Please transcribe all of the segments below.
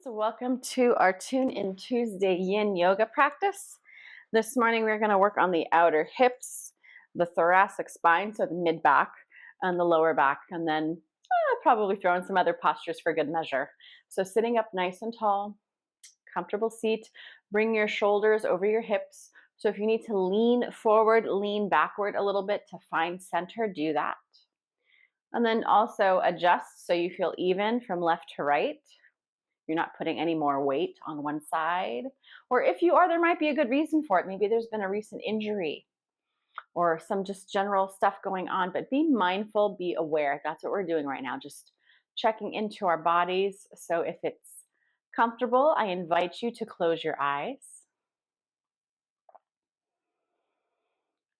Welcome to our Tune In Tuesday Yin Yoga practice. This morning we're going to work on the outer hips, the thoracic spine, so the mid back and the lower back, and then probably throw in some other postures for good measure. So sitting up nice and tall, comfortable seat, bring your shoulders over your hips. So if you need to lean forward, lean backward a little bit to find center, do that. And then also adjust so you feel even from left to right. You're not putting any more weight on one side. Or if you are, there might be a good reason for it. Maybe there's been a recent injury or some just general stuff going on, but be mindful, be aware. That's what we're doing right now, just checking into our bodies. So if it's comfortable, I invite you to close your eyes.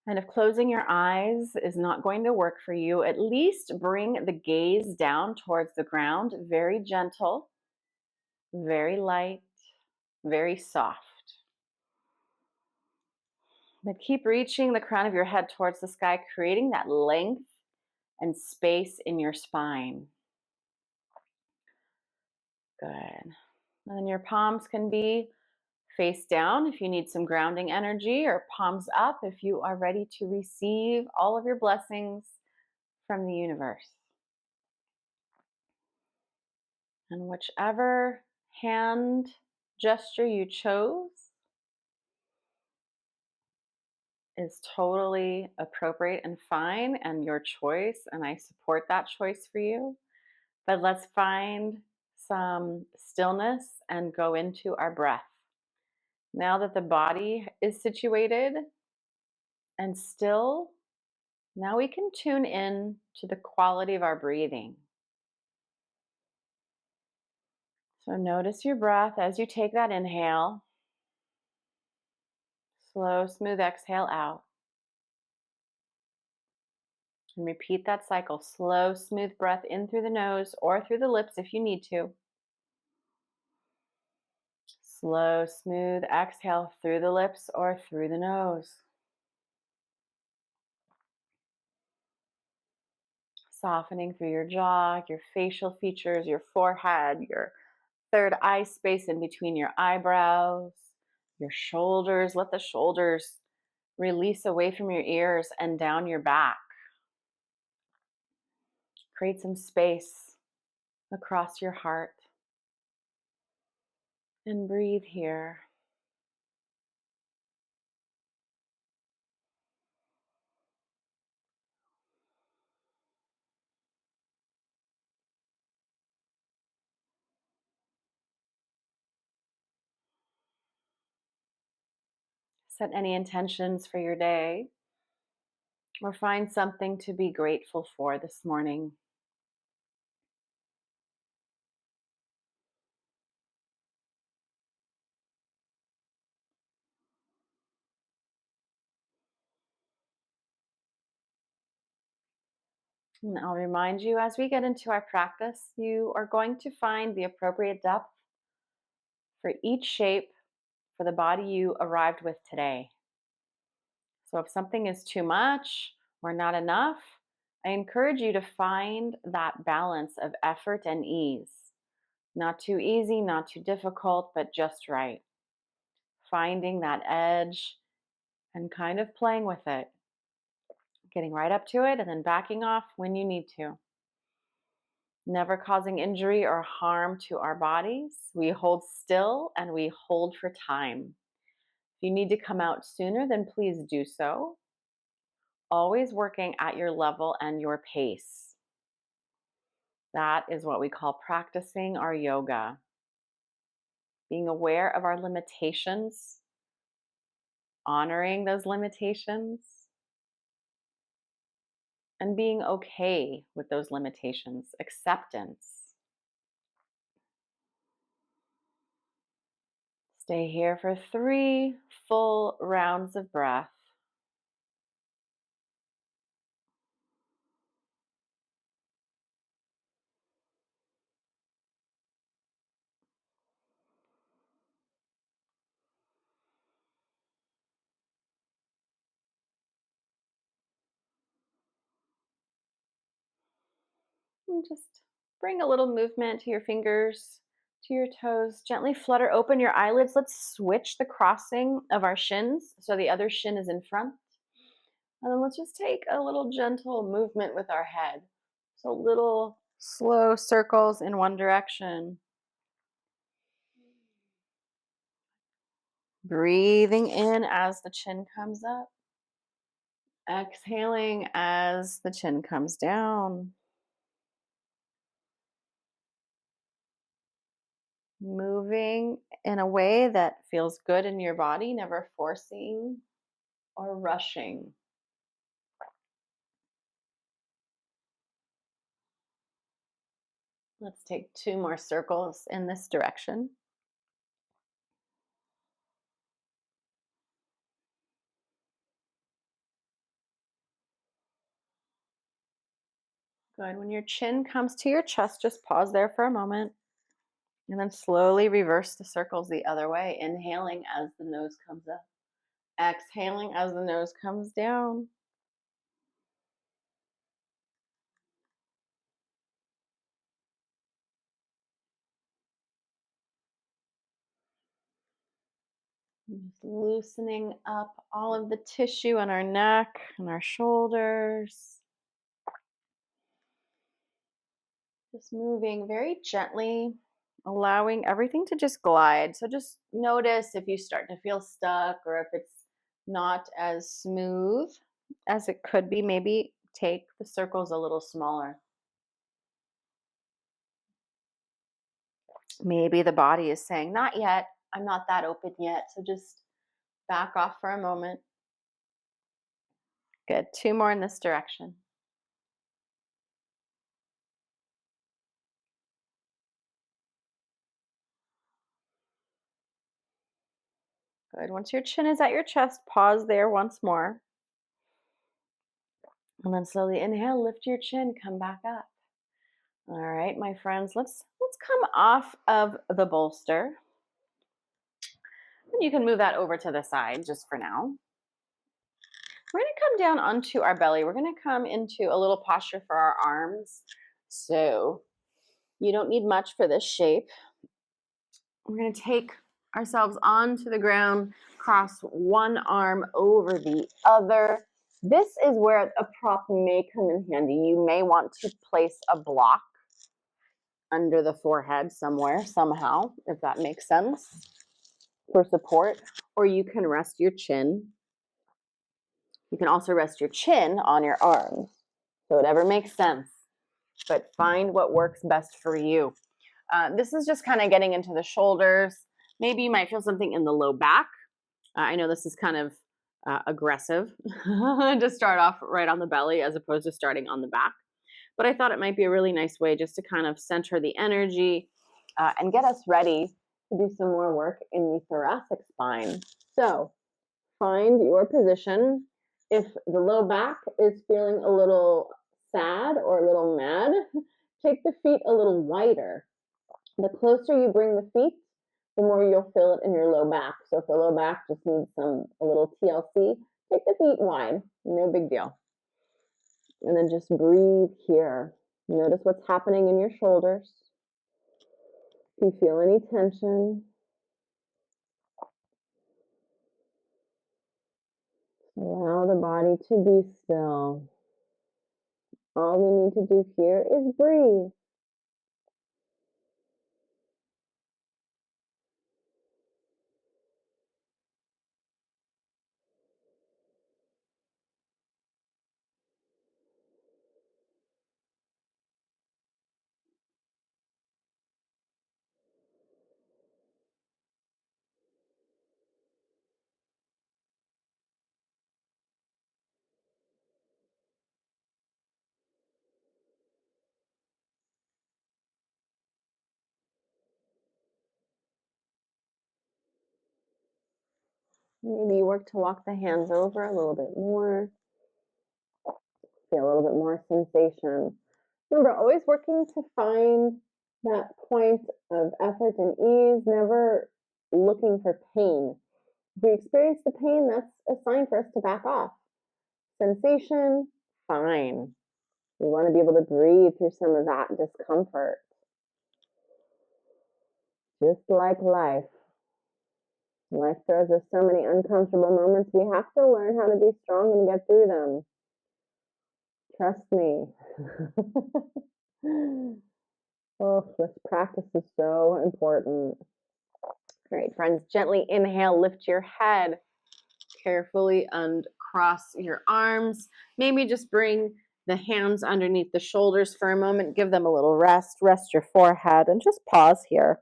And if closing your eyes is not going to work for you, at least bring the gaze down towards the ground, very gentle, very light, very soft. But keep reaching the crown of your head towards the sky, creating that length and space in your spine. Good. And then your palms can be face down if you need some grounding energy, or palms up if you are ready to receive all of your blessings from the universe. And whichever hand gesture you chose is totally appropriate and fine and your choice, and I support that choice for you. But let's find some stillness and go into our breath. Now that the body is situated and still, now we can tune in to the quality of our breathing. So notice your breath as you take that inhale. Slow, smooth exhale out. And repeat that cycle. Slow, smooth breath in through the nose or through the lips if you need to. Slow, smooth exhale through the lips or through the nose. Softening through your jaw, your facial features, your forehead, your third eye space in between your eyebrows, your shoulders. Let the shoulders release away from your ears and down your back. Create some space across your heart. And breathe here. Set any intentions for your day, or find something to be grateful for this morning. And I'll remind you, as we get into our practice, you are going to find the appropriate depth for each shape for the body you arrived with today. So if something is too much or not enough, I encourage you to find that balance of effort and ease. Not too easy, not too difficult, but just right. Finding that edge and kind of playing with it. Getting right up to it and then backing off when you need to. Never causing injury or harm to our bodies. We hold still and we hold for time. If you need to come out sooner, then please do so. Always working at your level and your pace. That is what we call practicing our yoga. Being aware of our limitations, honoring those limitations, and being okay with those limitations, acceptance. Stay here for 3 full rounds of breath. And just bring a little movement to your fingers, to your toes. Gently flutter open your eyelids. Let's switch the crossing of our shins so the other shin is in front. And then let's just take a little gentle movement with our head. So little slow circles in one direction. Breathing in as the chin comes up. Exhaling as the chin comes down. Moving in a way that feels good in your body, never forcing or rushing. Let's take 2 more circles in this direction. Good. When your chin comes to your chest, just pause there for a moment. And then slowly reverse the circles the other way, inhaling as the nose comes up, exhaling as the nose comes down. Just loosening up all of the tissue on our neck and our shoulders. Just moving very gently, allowing everything to just glide. So just notice if you start to feel stuck or if it's not as smooth as it could be. Maybe take the circles a little smaller. Maybe the body is saying, not yet, I'm not that open yet. So just back off for a moment. Good. 2 more in this direction. Good. Once your chin is at your chest, pause there once more. And then slowly inhale, lift your chin, come back up. All right, my friends, let's come off of the bolster. And you can move that over to the side just for now. We're going to come down onto our belly. We're going to come into a little posture for our arms. So you don't need much for this shape. We're going to take ourselves onto the ground, cross one arm over the other. This is where a prop may come in handy. You may want to place a block under the forehead somewhere, somehow, if that makes sense, for support. Or you can rest your chin. You can also rest your chin on your arms. So whatever makes sense, but find what works best for you. This is just kind of getting into the shoulders. Maybe you might feel something in the low back. I know this is kind of aggressive to start off right on the belly as opposed to starting on the back. But I thought it might be a really nice way just to kind of center the energy and get us ready to do some more work in the thoracic spine. So find your position. If the low back is feeling a little sad or a little mad, take the feet a little wider. The closer you bring the feet, the more you'll feel it in your low back. So if the low back just needs a little TLC, take the feet wide, no big deal. And then just breathe here. Notice what's happening in your shoulders. If you feel any tension, allow the body to be still. All we need to do here is breathe. Maybe you work to walk the hands over a little bit more. Feel a little bit more sensation. Remember, always working to find that point of effort and ease, never looking for pain. If we experience the pain, that's a sign for us to back off. Sensation, fine. We want to be able to breathe through some of that discomfort. Just like life. Life throws us so many uncomfortable moments. We have to learn how to be strong and get through them. Trust me. Oh, this practice is so important. All right, friends, gently inhale, lift your head. Carefully uncross your arms. Maybe just bring the hands underneath the shoulders for a moment. Give them a little rest. Rest your forehead and just pause here.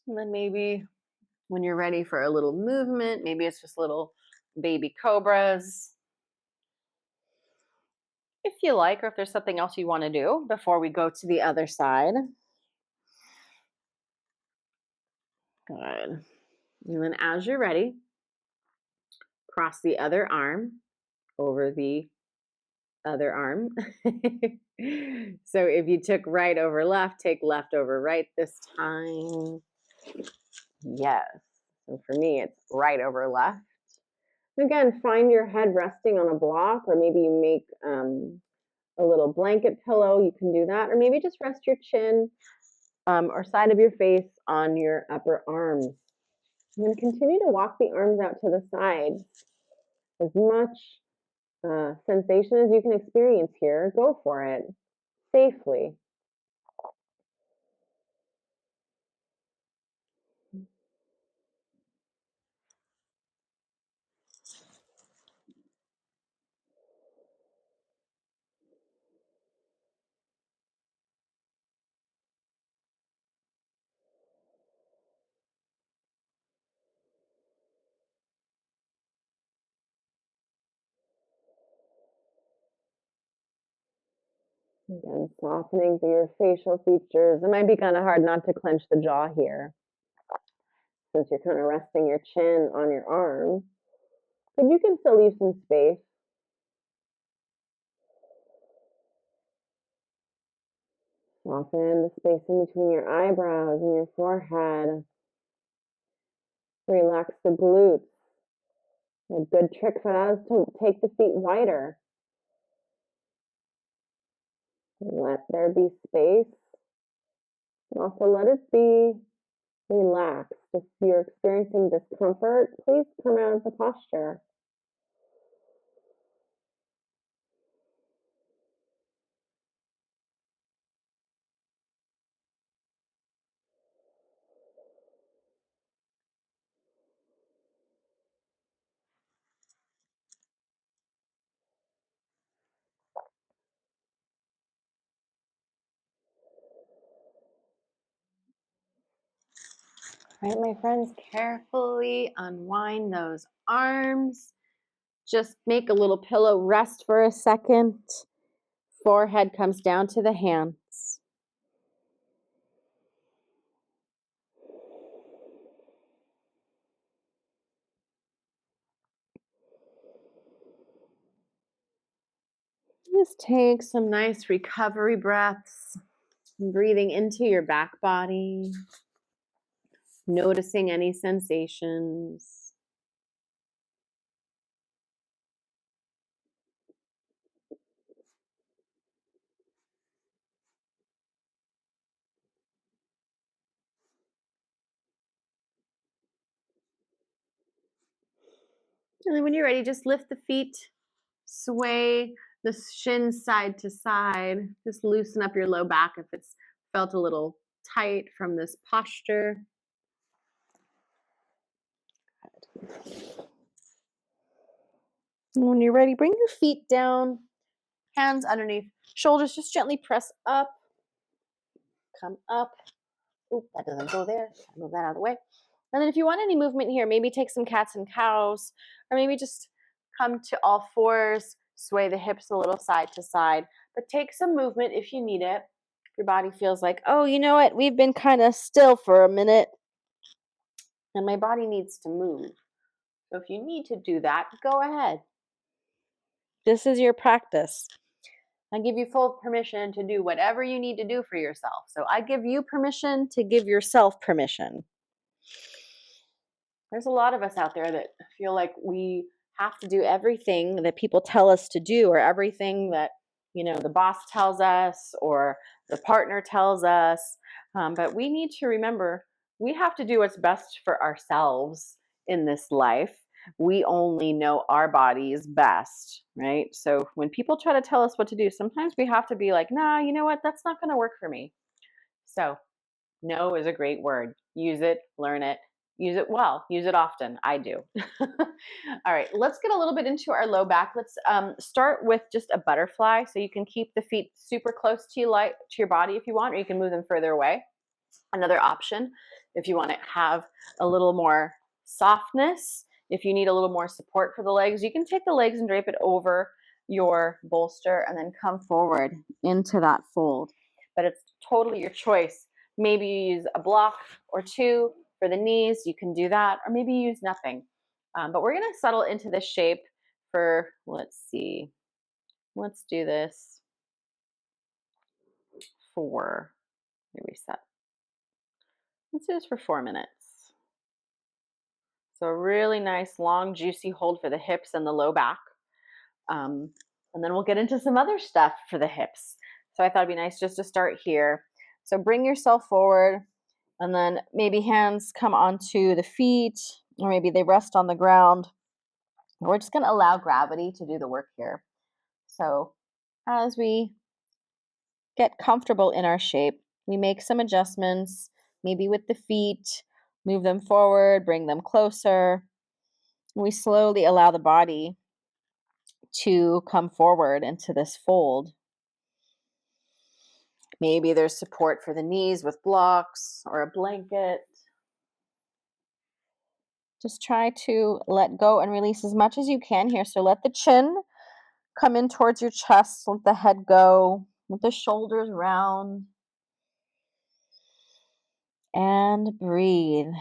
And then maybe when you're ready for a little movement, maybe it's just little baby cobras, if you like, or if there's something else you want to do before we go to the other side. Good. And then as you're ready, cross the other arm over the other arm. So if you took right over left, take left over right this time. Yes. So for me, it's right over left. Again, find your head resting on a block, or maybe you make a little blanket pillow. You can do that, or maybe just rest your chin or side of your face on your upper arms. And then continue to walk the arms out to the sides. As much sensation as you can experience here, go for it safely. Again, softening through your facial features. It might be kind of hard not to clench the jaw here, since you're kind of resting your chin on your arm. But you can still leave some space. Soften the space in between your eyebrows and your forehead. Relax the glutes. A good trick for that is to take the feet wider. Let there be space. And also let it be relaxed. If you're experiencing discomfort, please come out of the posture. All right, my friends, carefully unwind those arms. Just make a little pillow rest for a second. Forehead comes down to the hands. Just take some nice recovery breaths, breathing into your back body, noticing any sensations. And then when you're ready, just lift the feet, sway the shins side to side. Just loosen up your low back if it's felt a little tight from this posture. And when you're ready, bring your feet down, hands underneath shoulders. Just gently press up, come up. Oop, that doesn't go there. Move that out of the way. And then if you want any movement here, maybe take some cats and cows, or maybe just come to all fours, sway the hips a little side to side. But take some movement if you need it. If your body feels like, oh, you know what? We've been kind of still for a minute, and my body needs to move. So if you need to do that, go ahead. This is your practice. I give you full permission to do whatever you need to do for yourself. So I give you permission to give yourself permission. There's a lot of us out there that feel like we have to do everything that people tell us to do, or everything that, the boss tells us or the partner tells us. But we need to remember we have to do what's best for ourselves in this life. We only know our bodies best, right? So when people try to tell us what to do, sometimes we have to be like, nah, you know what? That's not going to work for me. So no is a great word. Use it, learn it, use it well, use it often. I do. All right, let's get a little bit into our low back. Let's start with just a butterfly. So you can keep the feet super close to your body if you want, or you can move them further away. Another option, if you want to have a little more softness, if you need a little more support for the legs, you can take the legs and drape it over your bolster and then come forward into that fold. But it's totally your choice. Maybe you use a block or two for the knees, you can do that, or maybe you use nothing. But we're going to settle into this shape for, let's see, let's do this for, reset. Let's do this for 4 minutes. So a really nice, long, juicy hold for the hips and the low back. And then we'll get into some other stuff for the hips. So I thought it'd be nice just to start here. So bring yourself forward, and then maybe hands come onto the feet, or maybe they rest on the ground. We're just going to allow gravity to do the work here. So as we get comfortable in our shape, we make some adjustments, maybe with the feet, move them forward, bring them closer. We slowly allow the body to come forward into this fold. Maybe there's support for the knees with blocks or a blanket. Just try to let go and release as much as you can here. So let the chin come in towards your chest, let the head go, let the shoulders round, and breathe.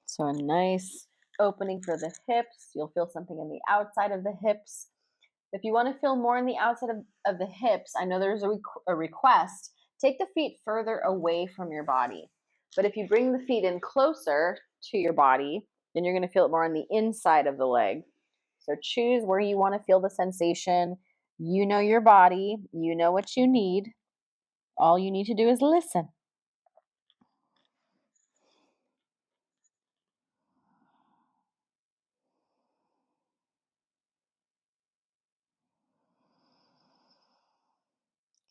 So a nice opening for the hips. You'll feel something in the outside of the hips. If you want to feel more in the outside of the hips, I know there's a request. Take the feet further away from your body. But if you bring the feet in closer to your body, then you're going to feel it more on the inside of the leg. So choose where you want to feel the sensation. You know your body. You know what you need. All you need to do is listen.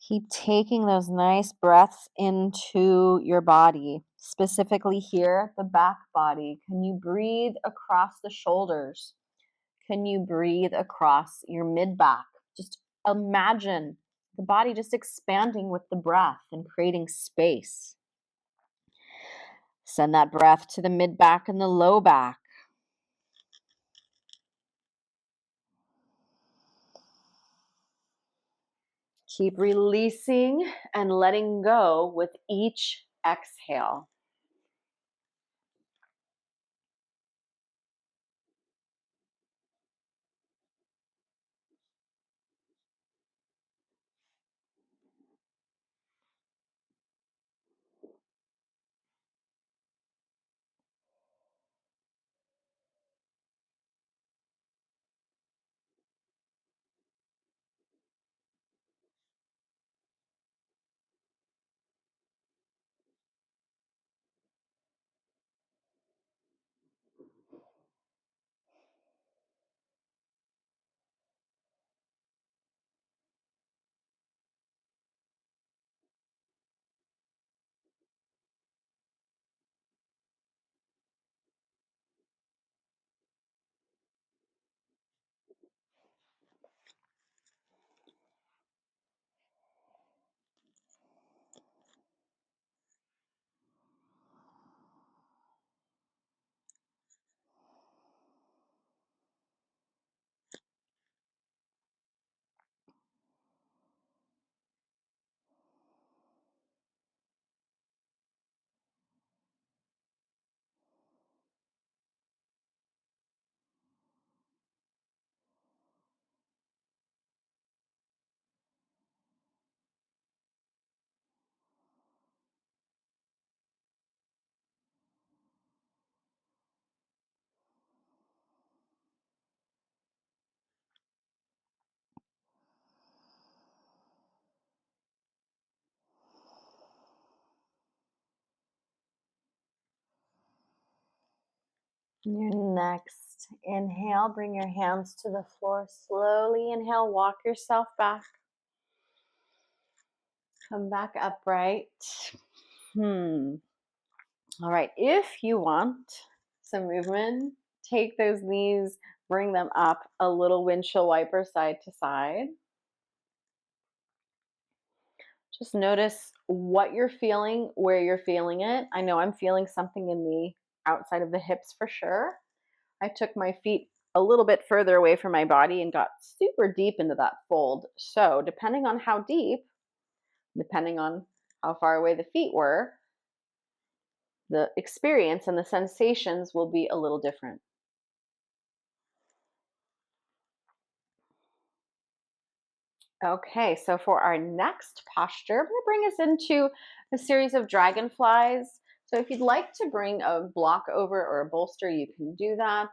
Keep taking those nice breaths into your body, specifically here, the back body. Can you breathe across the shoulders? Can you breathe across your mid back? Just imagine the body just expanding with the breath and creating space. Send that breath to the mid back and the low back. Keep releasing and letting go with each exhale. Your next inhale, bring your hands to the floor. Slowly inhale, walk yourself back. Come back upright. All right, if you want some movement, take those knees, bring them up, a little windshield wiper side to side. Just notice what you're feeling, where you're feeling it. I know I'm feeling something in the outside of the hips for sure. I took my feet a little bit further away from my body and got super deep into that fold. So, depending on how deep, depending on how far away the feet were, the experience and the sensations will be a little different. Okay, so for our next posture, I'm going to bring us into a series of dragonflies. So if you'd like to bring a block over or a bolster, you can do that.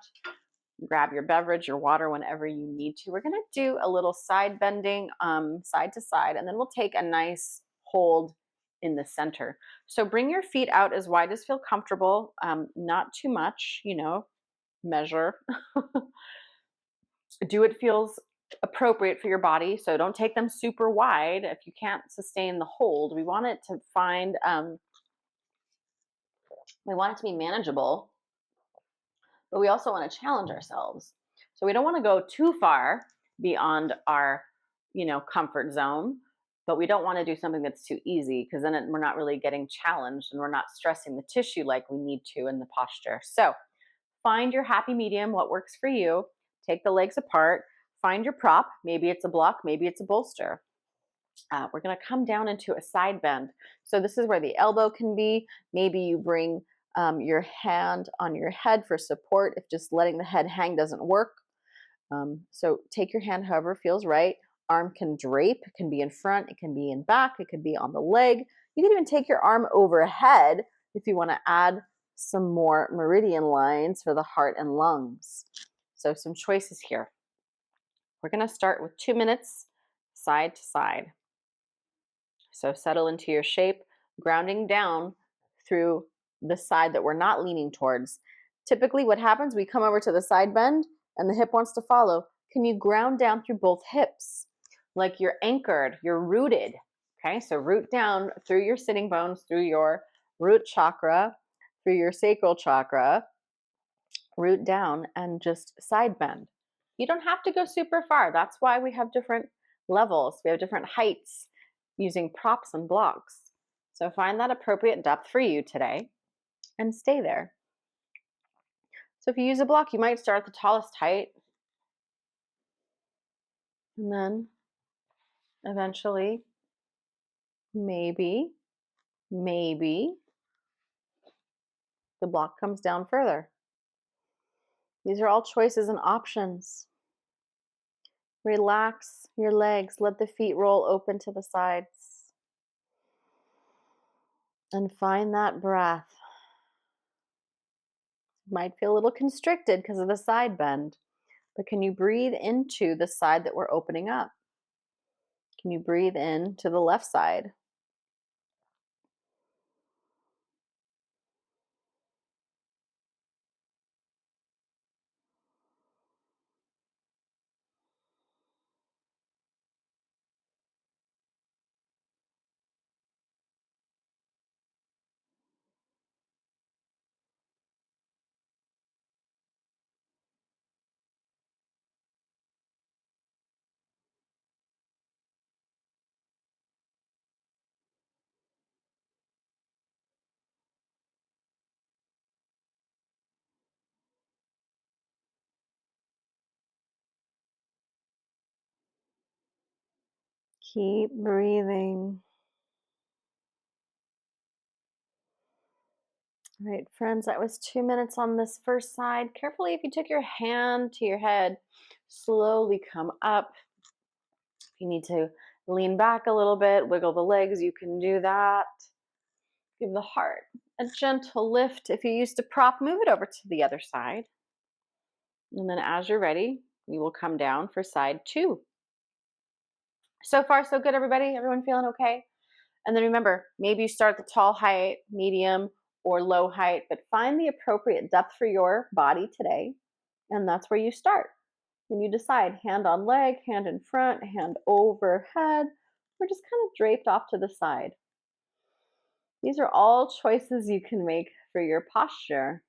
Grab your beverage or water whenever you need to. We're going to do a little side bending, side to side, and then we'll take a nice hold in the center. So bring your feet out as wide as feel comfortable, not too much, measure. Do what feels appropriate for your body. So don't take them super wide if you can't sustain the hold. We want it to be manageable, but we also want to challenge ourselves. So we don't want to go too far beyond our, comfort zone, but we don't want to do something that's too easy because then we're not really getting challenged and we're not stressing the tissue like we need to in the posture. So find your happy medium, what works for you. Take the legs apart, find your prop. Maybe it's a block, maybe it's a bolster. We're going to come down into a side bend. So this is where the elbow can be. Maybe you bring your hand on your head for support if just letting the head hang doesn't work. So take your hand however feels right. Arm can drape. It can be in front. It can be in back. It can be on the leg. You can even take your arm overhead if you want to add some more meridian lines for the heart and lungs. So some choices here. We're going to start with 2 minutes side to side. So settle into your shape, grounding down through the side that we're not leaning towards. Typically what happens, we come over to the side bend and the hip wants to follow. Can you ground down through both hips? Like you're anchored, you're rooted. Okay, so root down through your sitting bones, through your root chakra, through your sacral chakra, root down and just side bend. You don't have to go super far. That's why we have different levels. We have different heights using props and blocks. So find that appropriate depth for you today and stay there. So if you use a block, you might start at the tallest height and then eventually, maybe the block comes down further. These are all choices and options. Relax your legs. Let the feet roll open to the sides. And find that breath. You might feel a little constricted because of the side bend, but can you breathe into the side that we're opening up? Can you breathe in to the left side? Keep breathing. All right, friends, that was 2 minutes on this first side. Carefully, if you took your hand to your head, slowly come up. If you need to lean back a little bit, wiggle the legs, you can do that. Give the heart a gentle lift. If you used a prop, move it over to the other side. And then as you're ready, you will come down for side 2. So far, so good, everybody? Everyone feeling okay? And then remember, maybe you start at the tall height, medium, or low height, but find the appropriate depth for your body today. And that's where you start. And you decide hand on leg, hand in front, hand overhead, or just kind of draped off to the side. These are all choices you can make for your posture,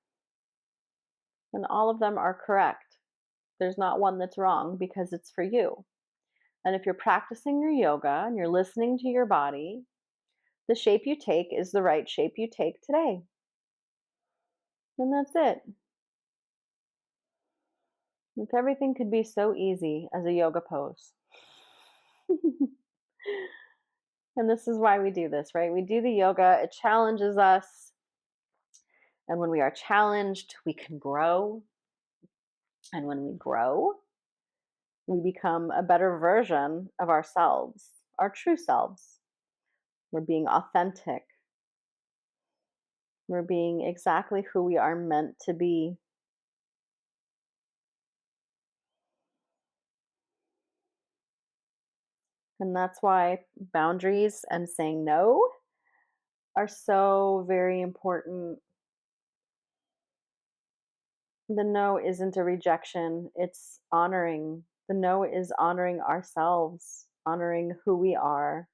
and all of them are correct. There's not one that's wrong because it's for you. And if you're practicing your yoga and you're listening to your body, the shape you take is the right shape you take today. And that's it. If everything could be so easy as a yoga pose. And this is why we do this, right? We do the yoga, it challenges us. And when we are challenged, we can grow. And when we grow, we become a better version of ourselves, our true selves. We're being authentic. We're being exactly who we are meant to be. And that's why boundaries and saying no are so very important. The no isn't a rejection, it's honoring. The no is honoring ourselves, honoring who we are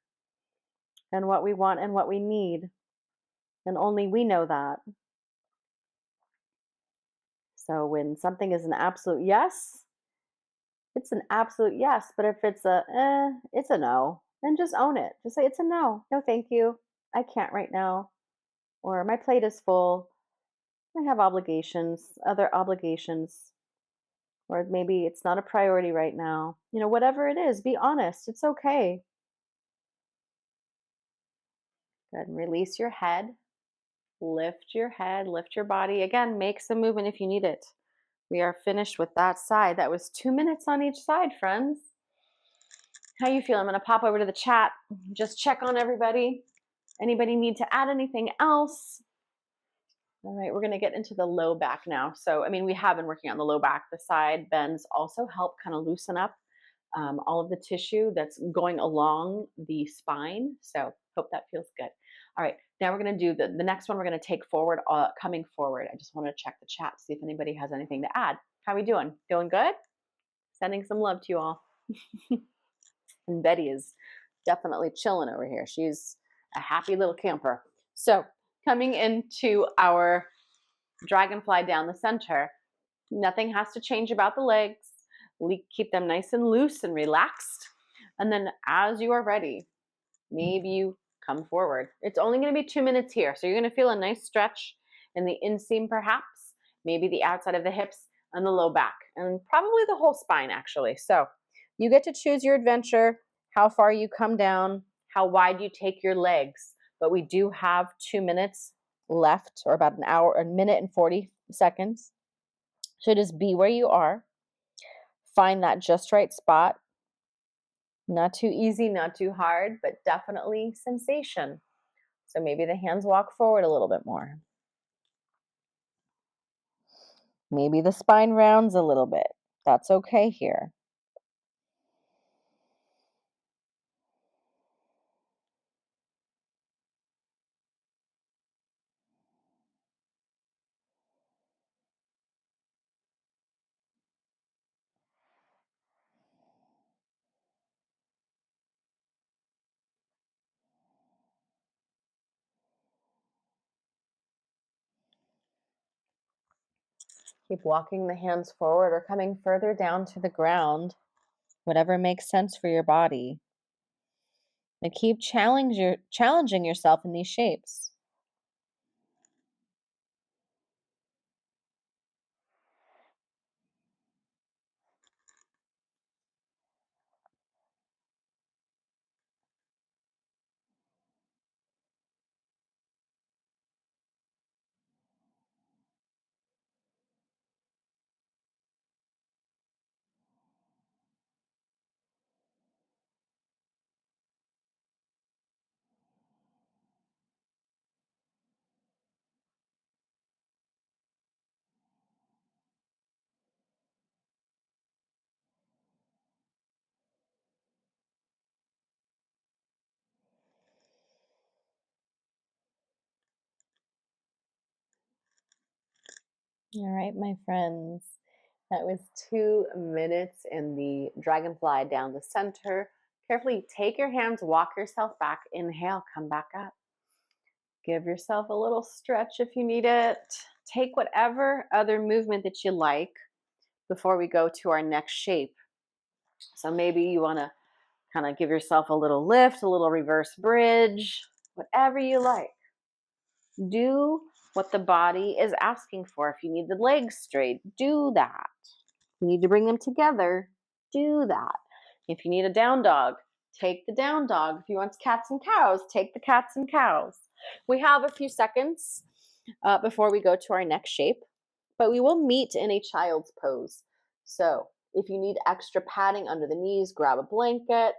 and what we want and what we need. And only we know that. So when something is an absolute yes, it's an absolute yes. But if it's it's a no. Then just own it. Just say it's a no. No, thank you. I can't right now. Or my plate is full. I have obligations, other obligations. Or maybe it's not a priority right now. Whatever it is, be honest. It's okay. Good. And release your head. Lift your head, lift your body. Again, make some movement if you need it. We are finished with that side. That was 2 minutes on each side, friends. How you feel? I'm going to pop over to the chat, just check on everybody. Anybody need to add anything else? All right, we're going to get into the low back now. So, we have been working on the low back. The side bends also help kind of loosen up all of the tissue that's going along the spine. So, hope that feels good. All right, now we're going to do the next one. We're going to take forward, coming forward. I just want to check the chat, see if anybody has anything to add. How are we doing? Feeling good? Sending some love to you all. And Betty is definitely chilling over here. She's a happy little camper. So, coming into our dragonfly down the center, nothing has to change about the legs. Keep them nice and loose and relaxed. And then, as you are ready, maybe you come forward. It's only going to be 2 minutes here. So, you're going to feel a nice stretch in the inseam, perhaps, maybe the outside of the hips and the low back, and probably the whole spine, actually. So, you get to choose your adventure, how far you come down, how wide you take your legs. But we do have 2 minutes left, or about an hour, a minute and 40 seconds. So just be where you are. Find that just right spot. Not too easy, not too hard, but definitely sensation. So maybe the hands walk forward a little bit more. Maybe the spine rounds a little bit. That's okay here. Keep walking the hands forward or coming further down to the ground, whatever makes sense for your body. And keep challenging yourself in these shapes. All right, my friends. That was 2 minutes in the dragonfly down the center. Carefully take your hands, walk yourself back. Inhale, come back up. Give yourself a little stretch if you need it. Take whatever other movement that you like before we go to our next shape. So maybe you want to kind of give yourself a little lift, a little reverse bridge, whatever you like. Do what the body is asking for. If you need the legs straight, do that. If you need to bring them together, do that. If you need a down dog, take the down dog. If you want cats and cows, take the cats and cows. We have a few seconds before we go to our next shape, but we will meet in a child's pose. So if you need extra padding under the knees, grab a blanket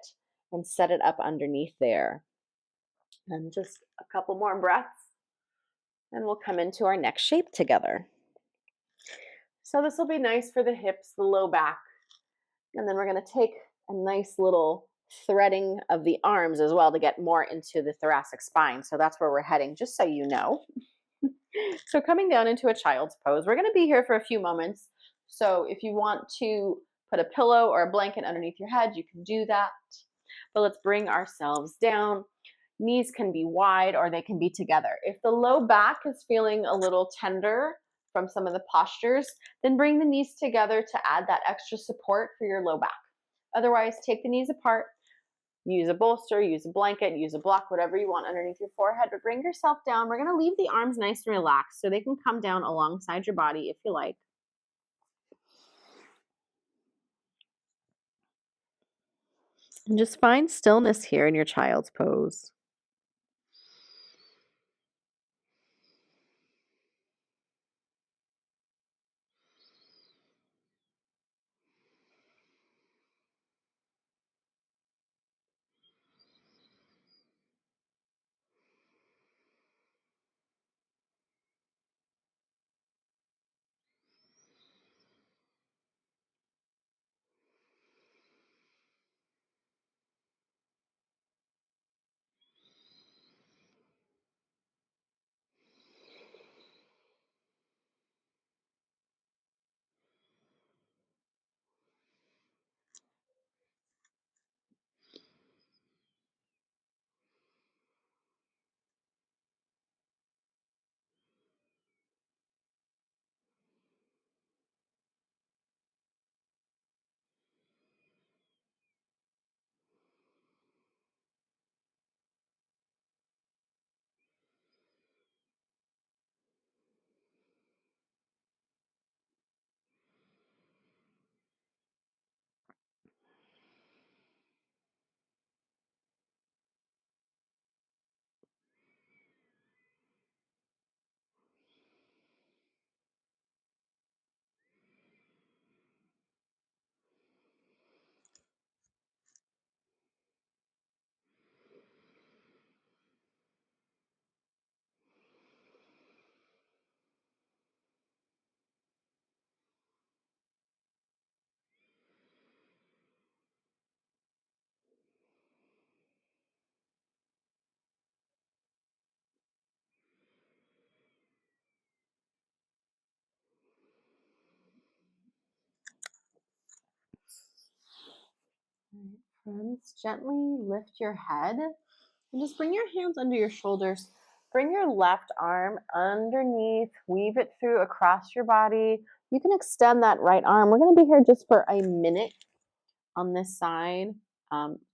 and set it up underneath there. And just a couple more breaths, and we'll come into our next shape together. So this will be nice for the hips, the low back. And then we're going to take a nice little threading of the arms as well to get more into the thoracic spine. So that's where we're heading, just so you know. So coming down into a child's pose, we're going to be here for a few moments. So if you want to put a pillow or a blanket underneath your head, you can do that. But let's bring ourselves down. Knees can be wide or they can be together. If the low back is feeling a little tender from some of the postures, then bring the knees together to add that extra support for your low back. Otherwise, take the knees apart, use a bolster, use a blanket, use a block, whatever you want underneath your forehead, but bring yourself down. We're going to leave the arms nice and relaxed so they can come down alongside your body if you like. And just find stillness here in your child's pose. All right, friends, gently lift your head and just bring your hands under your shoulders. Bring your left arm underneath, weave it through across your body. You can extend that right arm. We're going to be here just for a minute on this side,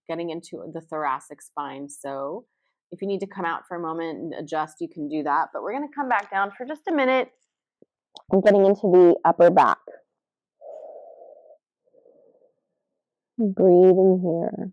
getting into the thoracic spine. So if you need to come out for a moment and adjust, you can do that. But we're going to come back down for just a minute and getting into the upper back. Breathing here.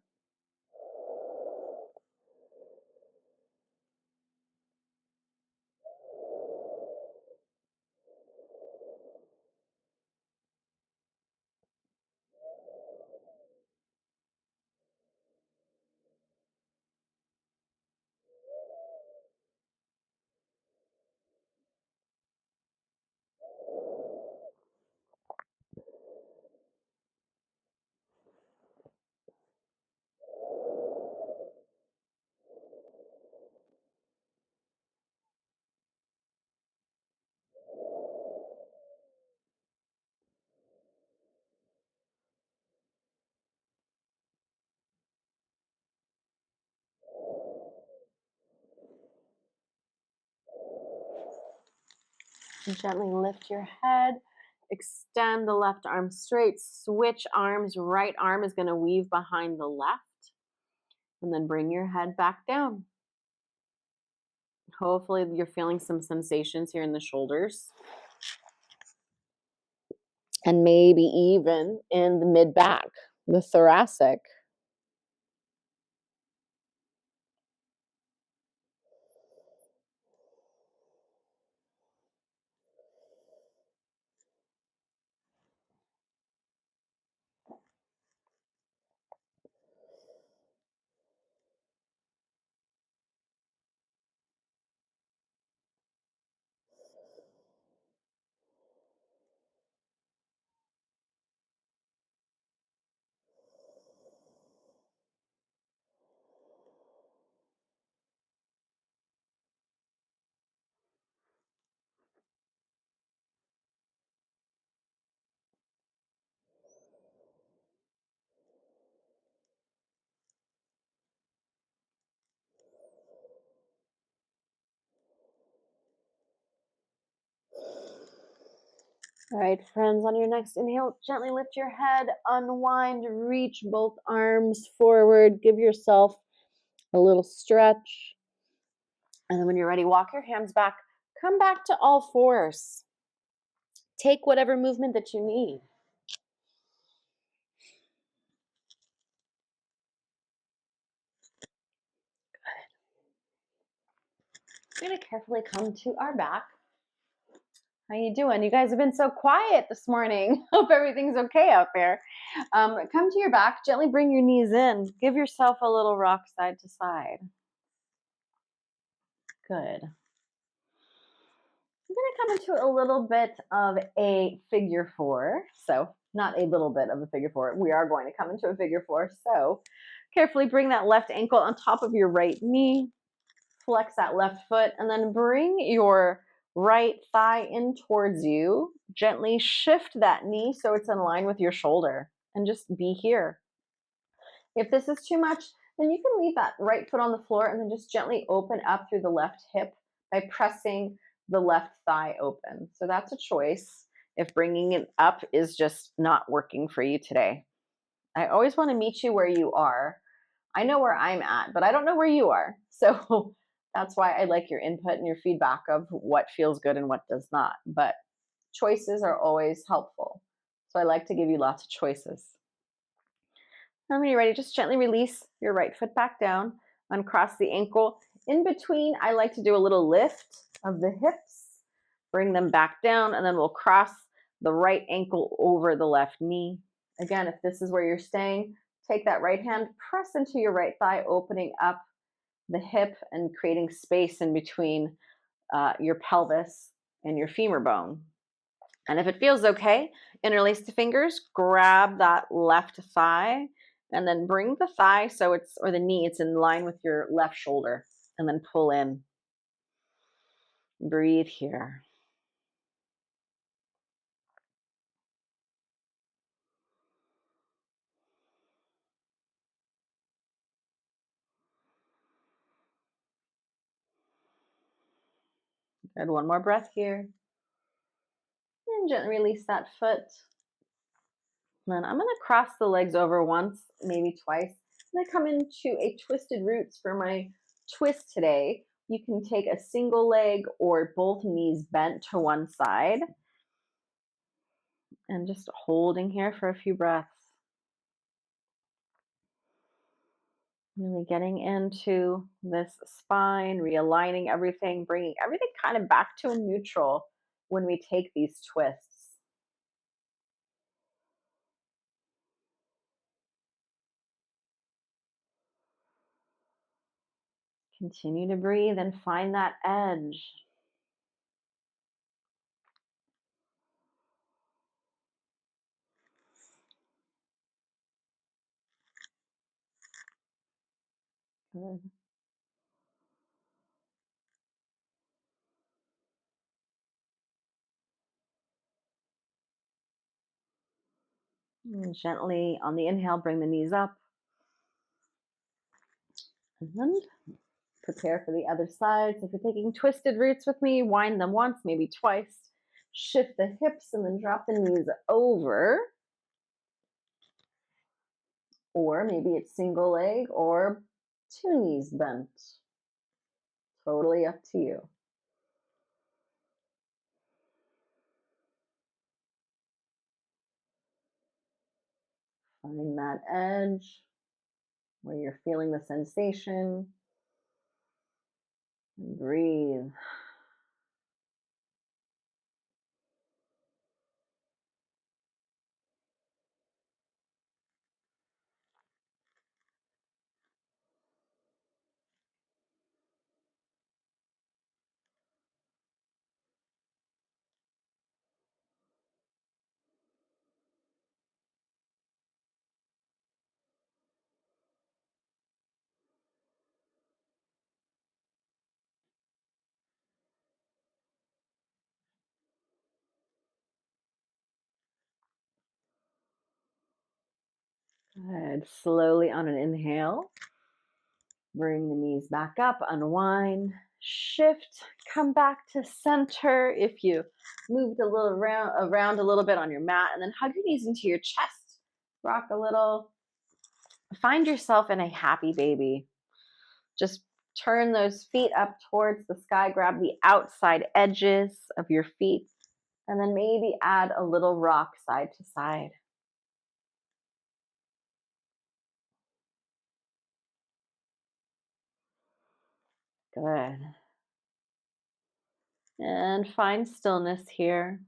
And gently lift your head. Extend the left arm straight. Switch arms. Right arm is going to weave behind the left. And then bring your head back down. Hopefully you're feeling some sensations here in the shoulders. And maybe even in the mid back, the thoracic. All right, friends, on your next inhale, gently lift your head, unwind, reach both arms forward, give yourself a little stretch. And then when you're ready, walk your hands back, come back to all fours. Take whatever movement that you need. We're going to carefully come to our back. How you doing? You guys have been so quiet this morning. Hope everything's okay out there. Come to your back. Gently bring your knees in. Give yourself a little rock side to side. Good. We're going to come into a little bit of a figure four. So not a little bit of a figure four. We are going to come into a figure four. So carefully bring that left ankle on top of your right knee. Flex that left foot and then bring your right thigh in towards you. Gently shift that knee so it's in line with your shoulder and just be here. If this is too much, then you can leave that right foot on the floor and then just gently open up through the left hip by pressing the left thigh open. So that's a choice if bringing it up is just not working for you today. I always want to meet you where you are. I know where I'm at, but I don't know where you are. So that's why I like your input and your feedback of what feels good and what does not. But choices are always helpful. So I like to give you lots of choices. And when you're ready, just gently release your right foot back down, uncross the ankle. In between, I like to do a little lift of the hips, bring them back down, and then we'll cross the right ankle over the left knee. Again, if this is where you're staying, take that right hand, press into your right thigh, opening up the hip and creating space in between your pelvis and your femur bone. And if it feels okay, interlace the fingers, grab that left thigh, and then bring the thigh or the knee, it's in line with your left shoulder, and then pull in. Breathe here. Good, one more breath here. And gently release that foot. And then I'm going to cross the legs over once, maybe twice. And I come into a twisted roots for my twist today. You can take a single leg or both knees bent to one side. And just holding here for a few breaths. Really getting into this spine, realigning everything, bringing everything kind of back to a neutral when we take these twists. Continue to breathe and find that edge. Good. And gently on the inhale, bring the knees up. And prepare for the other side. So if you're taking twisted roots with me, wind them once, maybe twice. Shift the hips and then drop the knees over. Or maybe it's single leg or two knees bent. Totally up to you. Find that edge where you're feeling the sensation. And breathe. Good. Slowly on an inhale, bring the knees back up, unwind, shift, come back to center. If you moved a little around a little bit on your mat, and then hug your knees into your chest. Rock a little. Find yourself in a happy baby. Just turn those feet up towards the sky. Grab the outside edges of your feet, and then maybe add a little rock side to side. Good. And find stillness here.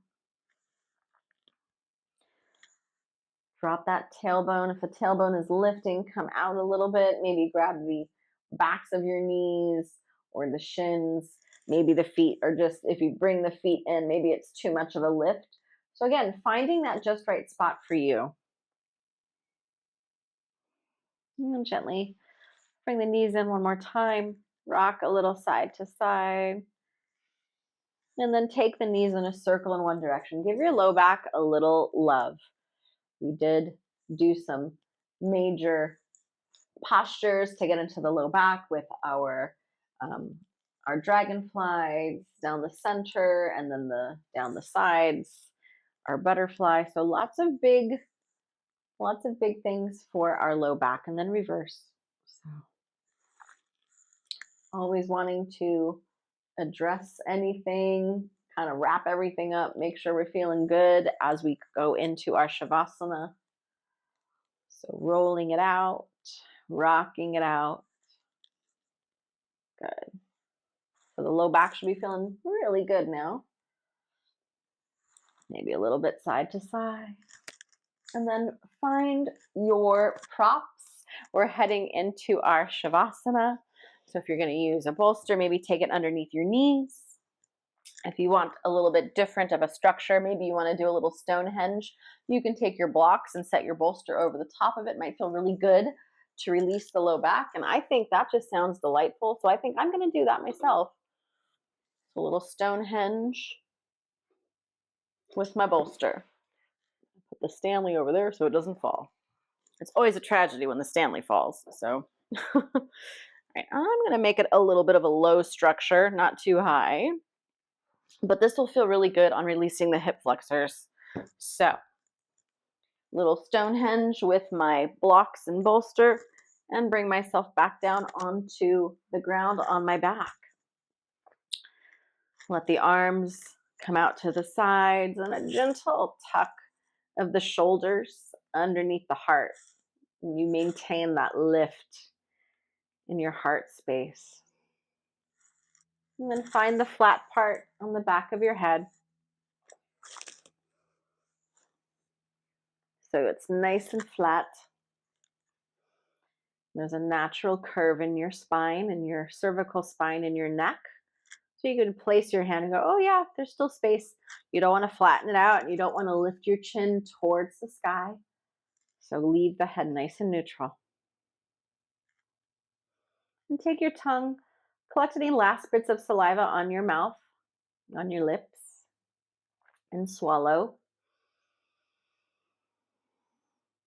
Drop that tailbone. If the tailbone is lifting, come out a little bit. Maybe grab the backs of your knees or the shins. Maybe the feet are just, if you bring the feet in, maybe it's too much of a lift. So again, finding that just right spot for you. And gently bring the knees in one more time. Rock a little side to side. And then take the knees in a circle in one direction. Give your low back a little love. We did do some major postures to get into the low back with our dragonflies down the center and then down the sides, our butterfly. So lots of big things for our low back, and then reverse. So always wanting to address anything, kind of wrap everything up, make sure we're feeling good as we go into our shavasana. So rolling it out, rocking it out. Good. So the low back should be feeling really good now. Maybe a little bit side to side. And then find your props. We're heading into our shavasana. So if you're going to use a bolster, maybe take it underneath your knees. If you want a little bit different of a structure, maybe you want to do a little Stonehenge, you can take your blocks and set your bolster over the top of it. It might feel really good to release the low back. And I think that just sounds delightful. So I think I'm going to do that myself. So a little Stonehenge with my bolster. Put the Stanley over there so it doesn't fall. It's always a tragedy when the Stanley falls. So right, I'm going to make it a little bit of a low structure, not too high. But this will feel really good on releasing the hip flexors. So little Stonehenge with my blocks and bolster, and bring myself back down onto the ground on my back. Let the arms come out to the sides and a gentle tuck of the shoulders underneath the heart. And you maintain that lift in your heart space. And then find the flat part on the back of your head. So it's nice and flat. There's a natural curve in your spine, in your cervical spine, in your neck. So you can place your hand and go, oh yeah, there's still space. You don't want to flatten it out and you don't want to lift your chin towards the sky. So leave the head nice and neutral. And take your tongue, collect any last bits of saliva on your mouth, on your lips, and swallow.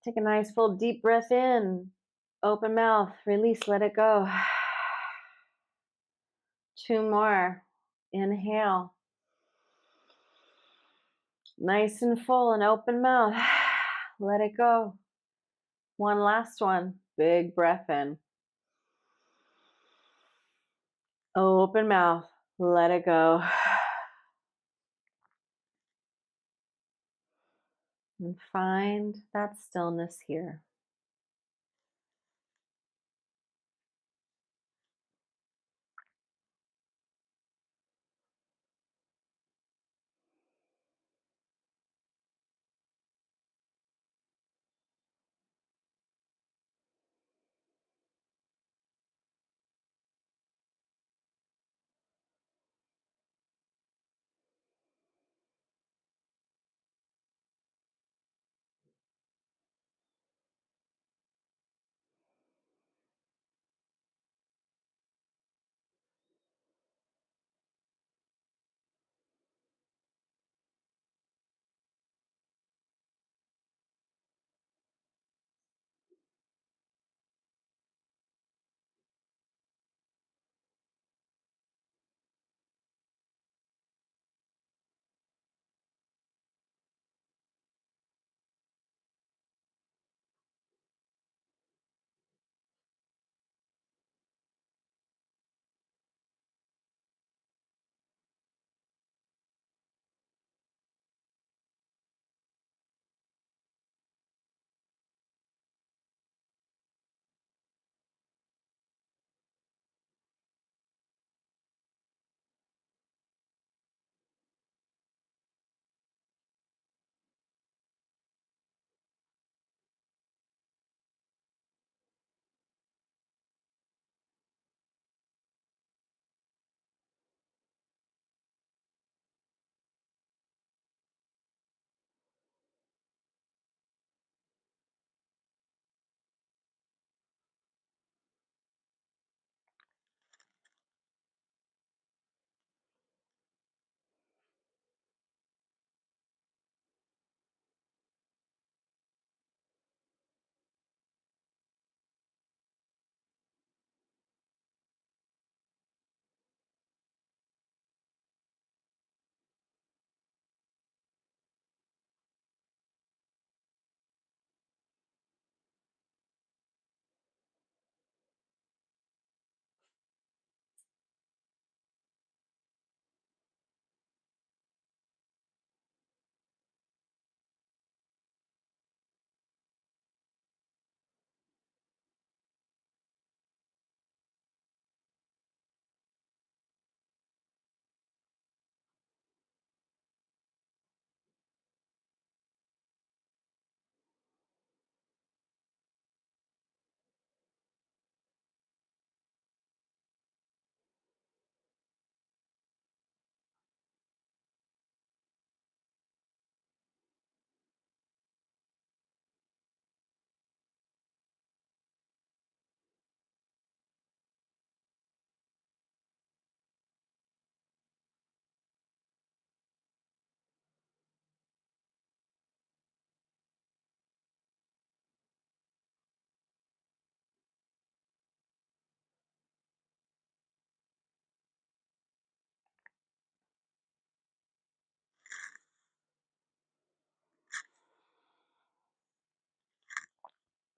Take a nice full deep breath in, open mouth, release, let it go. 2 more. Inhale. Nice and full and open mouth. Let it go. One last one. Big breath in. Open mouth. Let it go. And find that stillness here.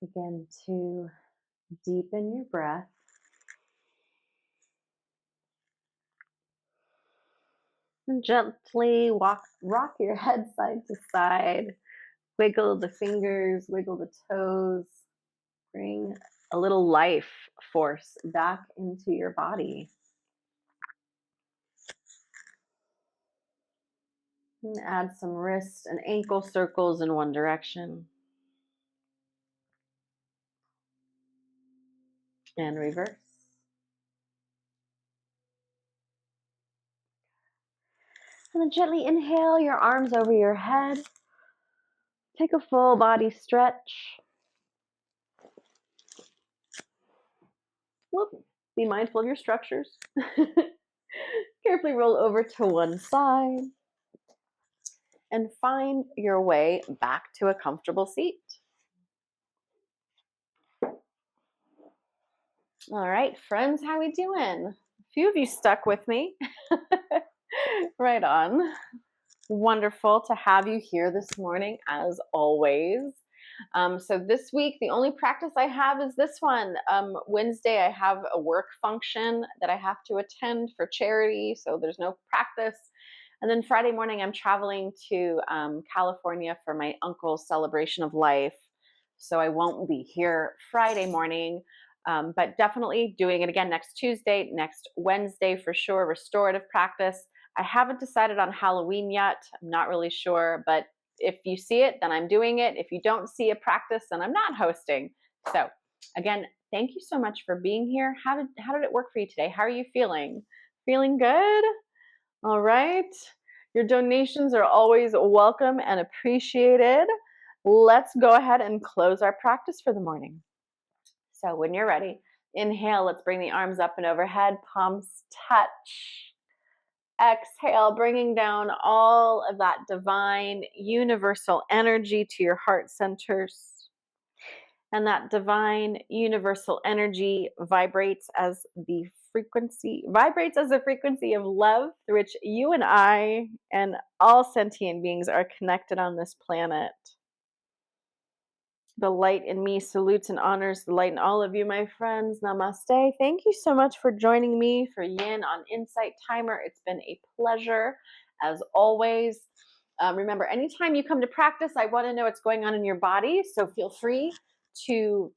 Begin to deepen your breath. And gently rock your head side to side. Wiggle the fingers, wiggle the toes. Bring a little life force back into your body. And add some wrist and ankle circles in one direction. And reverse. And then gently inhale your arms over your head. Take a full body stretch. Whoop. Be mindful of your structures. Carefully roll over to one side and find your way back to a comfortable seat. All right, friends, how we doing? A few of you stuck with me. Right on. Wonderful to have you here this morning, as always. So, this week, the only practice I have is this one. Wednesday, I have a work function that I have to attend for charity, so there's no practice. And then Friday morning, I'm traveling to California for my uncle's celebration of life. So, I won't be here Friday morning. But definitely doing it again next Tuesday, next Wednesday for sure, restorative practice. I haven't decided on Halloween yet. I'm not really sure, but if you see it, then I'm doing it. If you don't see a practice, then I'm not hosting. So, again, thank you so much for being here. How did it work for you today? How are you feeling? Feeling good? All right. Your donations are always welcome and appreciated. Let's go ahead and close our practice for the morning. So, when you're ready, inhale, let's bring the arms up and overhead, palms touch. Exhale, bringing down all of that divine universal energy to your heart centers. And that divine universal energy vibrates as the frequency of love through which you and I and all sentient beings are connected on this planet. The light in me salutes and honors the light in all of you, my friends. Namaste. Thank you so much for joining me for Yin on Insight Timer. It's been a pleasure, as always. Remember, anytime you come to practice, I want to know what's going on in your body. So feel free to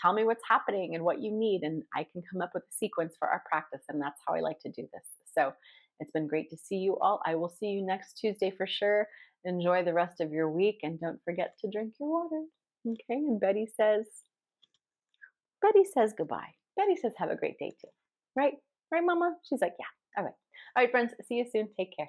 tell me what's happening and what you need, and I can come up with a sequence for our practice. And that's how I like to do this. So it's been great to see you all. I will see you next Tuesday for sure. Enjoy the rest of your week, and don't forget to drink your water. Okay, and Betty says goodbye. Betty says have a great day too. Right? Right, Mama? She's like, yeah. All right. All right, friends. See you soon. Take care.